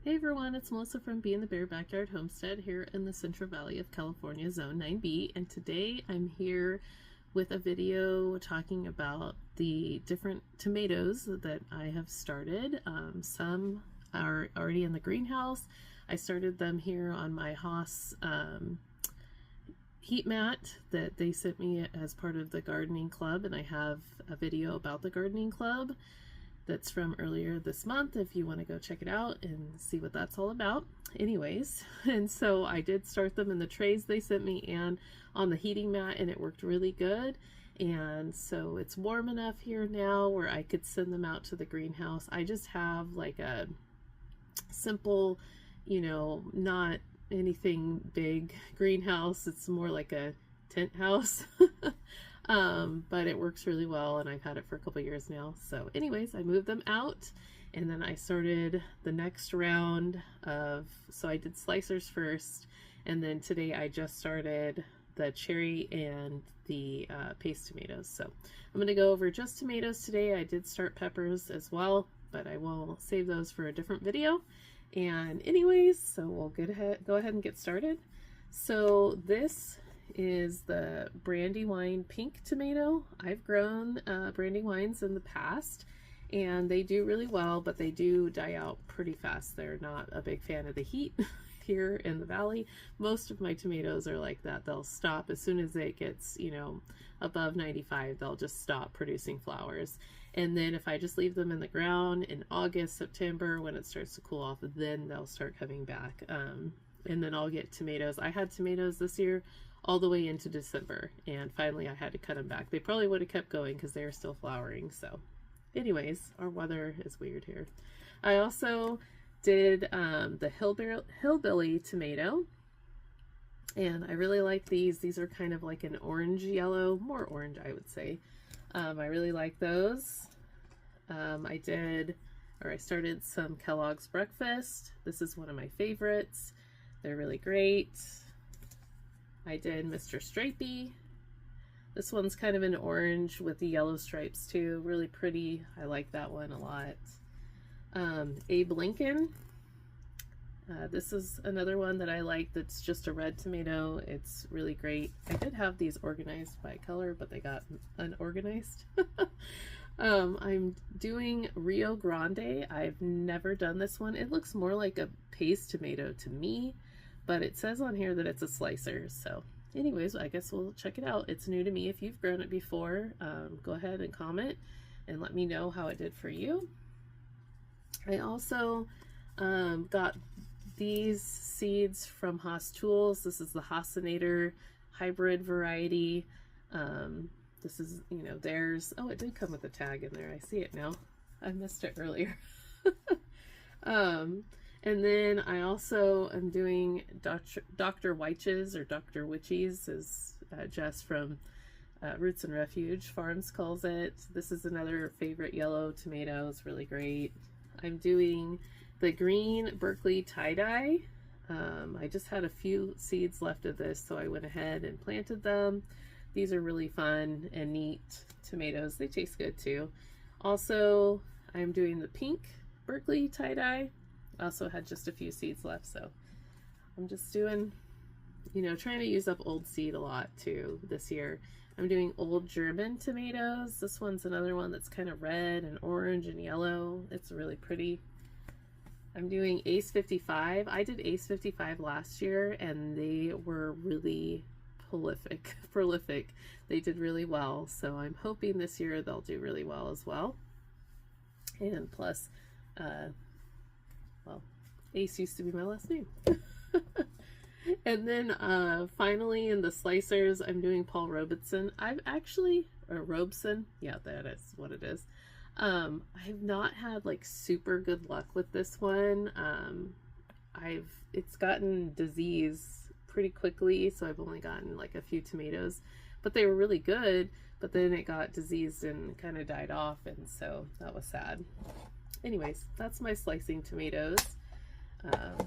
Hey everyone, it's Melissa from Bee in the Bear Backyard Homestead here in the Central Valley of California, Zone 9B, and today I'm here with a video talking about the different tomatoes that I have started. Some are already in the greenhouse. I started them here on my Haas heat mat that they sent me as part of the gardening club, and I have a video about the gardening club that's from earlier this month if you want to go check it out and see what that's all about. Anyways, and so I did start them in the trays they sent me and on the heating mat, and it worked really good. And so it's warm enough here now where I could send them out to the greenhouse. I just have like a simple, not anything big greenhouse. It's more like a tent house. But it works really well, and I've had it for a couple years now. So anyways, I moved them out, and then I started the next round of, so I did slicers first, and then today I just started the cherry and the paste tomatoes. So I'm going to go over just tomatoes today. I did start peppers as well, but I will save those for a different video. And anyways, so we'll go ahead and get started. So this is the Brandywine pink tomato. I've grown Brandywines in the past, and they do really well, but they do die out pretty fast. They're not a big fan of the heat here in the valley. Most of my tomatoes are like that. They'll stop as soon as it gets, above 95, they'll just stop producing flowers. And then if I just leave them in the ground in August, September, when it starts to cool off, then they'll start coming back. And then I'll get tomatoes. I had tomatoes this year all the way into December, and finally I had to cut them back. They probably would have kept going because they are still flowering. So anyways, our weather is weird here. I also did the hillbilly tomato, and I really like these. These are kind of like an orange yellow, more orange I would say. I really like those. I started some Kellogg's breakfast. This is one of my favorites. They're really great. I did Mr. Stripey. This one's kind of an orange with the yellow stripes too. Really pretty. I like that one a lot. Abe Lincoln. This is another one that I like that's just a red tomato. It's really great. I did have these organized by color, but they got unorganized. I'm doing Rio Grande. I've never done this one. It looks more like a paste tomato to me, but it says on here that it's a slicer. So anyways, I guess we'll check it out. It's new to me. If you've grown it before, go ahead and comment and let me know how it did for you. I also got these seeds from Haas Tools. This is the Haasinator hybrid variety. This is, theirs. Oh, it did come with a tag in there. I see it now. I missed it earlier. And then I also am doing Dr. Wyches, or Dr. Witchies, as Jess from Roots and Refuge Farms calls it. This is another favorite yellow tomato. It's really great. I'm doing the green Berkeley tie-dye. I just had a few seeds left of this, so I went ahead and planted them. These are really fun and neat tomatoes. They taste good too. Also, I'm doing the pink Berkeley tie-dye. Also had just a few seeds left, so I'm just doing, trying to use up old seed a lot too this year. I'm doing old German tomatoes. This one's another one that's kind of red and orange and yellow. It's really pretty. I'm doing Ace 55. I did Ace 55 last year, and they were really prolific. They did really well, so I'm hoping this year they'll do really well as well. And plus, well, Ace used to be my last name. And then finally in the slicers, I'm doing Paul Robeson. Robeson, yeah, that is what it is. I've not had like super good luck with this one. It's gotten disease pretty quickly, so I've only gotten like a few tomatoes, but they were really good, but then it got diseased and kind of died off, and so that was sad. Anyways, that's my slicing tomatoes.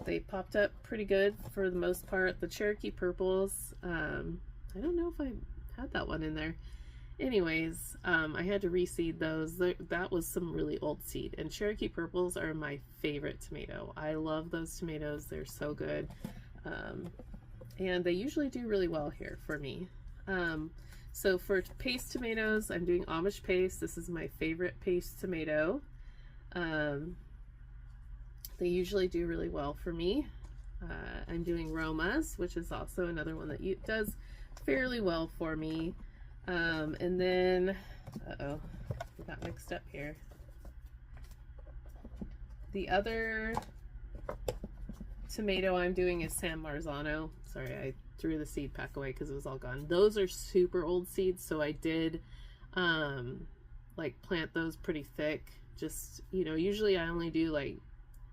They popped up pretty good for the most part. The Cherokee purples, I don't know if I had that one in there. Anyways, I had to reseed those. That was some really old seed. And Cherokee Purples are my favorite tomato. I love those tomatoes. They're so good. And they usually do really well here for me. So for paste tomatoes, I'm doing Amish paste. This is my favorite paste tomato. They usually do really well for me. I'm doing Romas, which is also another one that does fairly well for me. And then, uh-oh, we got mixed up here. The other tomato I'm doing is San Marzano. Sorry, I threw the seed pack away because it was all gone. Those are super old seeds, so I did like plant those pretty thick. Just, you know, usually I only do like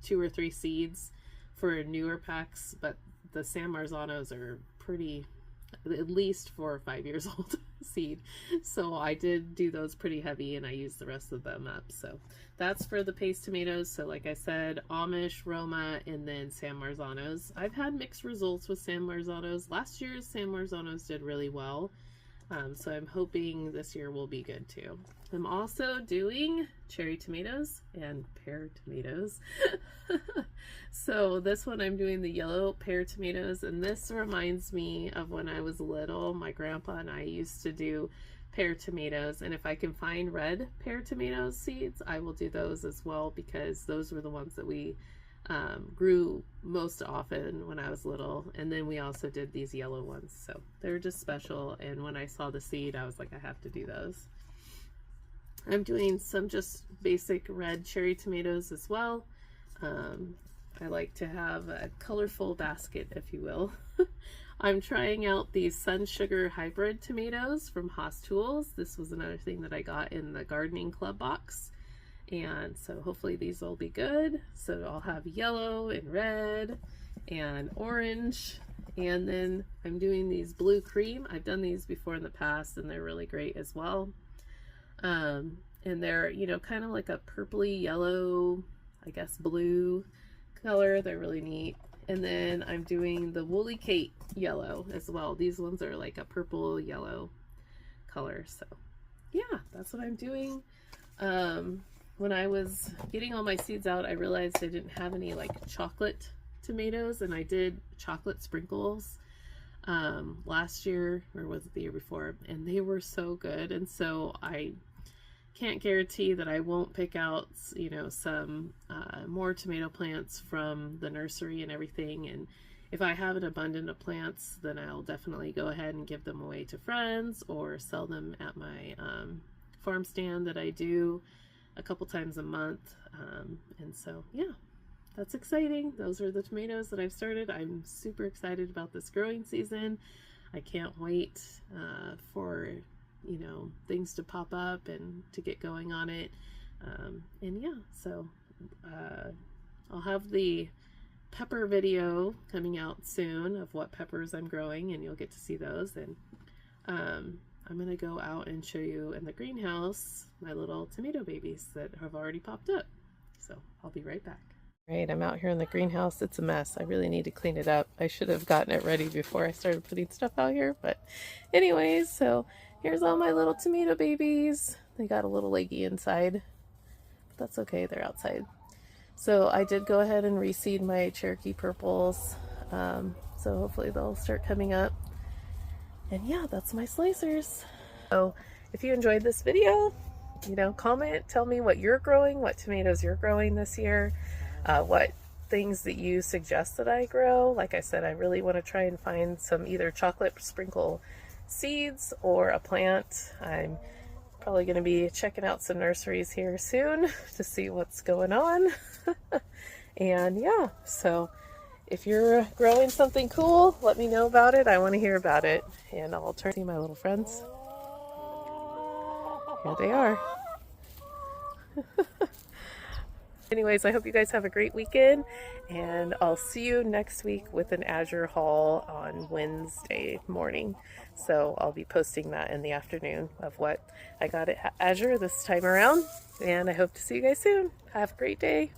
2 or 3 seeds for newer packs, but the San Marzanos are pretty, at least 4 or 5 years old seed. So I did do those pretty heavy and I used the rest of them up. So that's for the paste tomatoes. So like I said, Amish, Roma, and then San Marzanos. I've had mixed results with San Marzanos. Last year's San Marzanos did really well. So I'm hoping this year will be good too. I'm also doing cherry tomatoes and pear tomatoes. So this one I'm doing the yellow pear tomatoes, and this reminds me of when I was little. My grandpa and I used to do pear tomatoes, and if I can find red pear tomato seeds, I will do those as well, because those were the ones that we grew most often when I was little. And then we also did these yellow ones, so they're just special, and when I saw the seed I was like, I have to do those. I'm doing some just basic red cherry tomatoes as well. I like to have a colorful basket, if you will. I'm trying out these Sun Sugar hybrid tomatoes from Haas Tools. This was another thing that I got in the gardening club box. And so hopefully these will be good. So I'll have yellow and red and orange. And then I'm doing these blue cream. I've done these before in the past and they're really great as well. And they're, you know, kind of like a purpley yellow, I guess blue color. They're really neat. And then I'm doing the Woolly Kate yellow as well. These ones are like a purple yellow color. So yeah, that's what I'm doing. When I was getting all my seeds out, I realized I didn't have any like chocolate tomatoes, and I did chocolate sprinkles last year, or was it the year before, and they were so good. And so I can't guarantee that I won't pick out, you know, some more tomato plants from the nursery and everything. And if I have an abundance of plants, then I'll definitely go ahead and give them away to friends or sell them at my farm stand that I do a couple times a month. And so yeah, that's exciting. Those are the tomatoes that I've started. I'm super excited about this growing season. I can't wait for, you know, things to pop up and to get going on it. And yeah, so I'll have the pepper video coming out soon of what peppers I'm growing, and you'll get to see those. And I'm gonna go out and show you in the greenhouse my little tomato babies that have already popped up. So I'll be right back. Right, I'm out here in the greenhouse. It's a mess. I really need to clean it up. I should have gotten it ready before I started putting stuff out here, but anyways, so here's all my little tomato babies. They got a little leggy inside, but that's okay, they're outside. So I did go ahead and reseed my Cherokee Purples, so hopefully they'll start coming up. And yeah, that's my slicers. So if you enjoyed this video, you know, comment, tell me what you're growing, what tomatoes you're growing this year, what things that you suggest that I grow. Like I said, I really want to try and find some either chocolate sprinkle seeds or a plant. I'm probably going to be checking out some nurseries here soon to see what's going on. And yeah, so if you're growing something cool, let me know about it. I want to hear about it. And I'll turn to see my little friends. Here they are. Anyways, I hope you guys have a great weekend, and I'll see you next week with an Azure haul on Wednesday morning. So I'll be posting that in the afternoon of what I got at Azure this time around, and I hope to see you guys soon. Have a great day.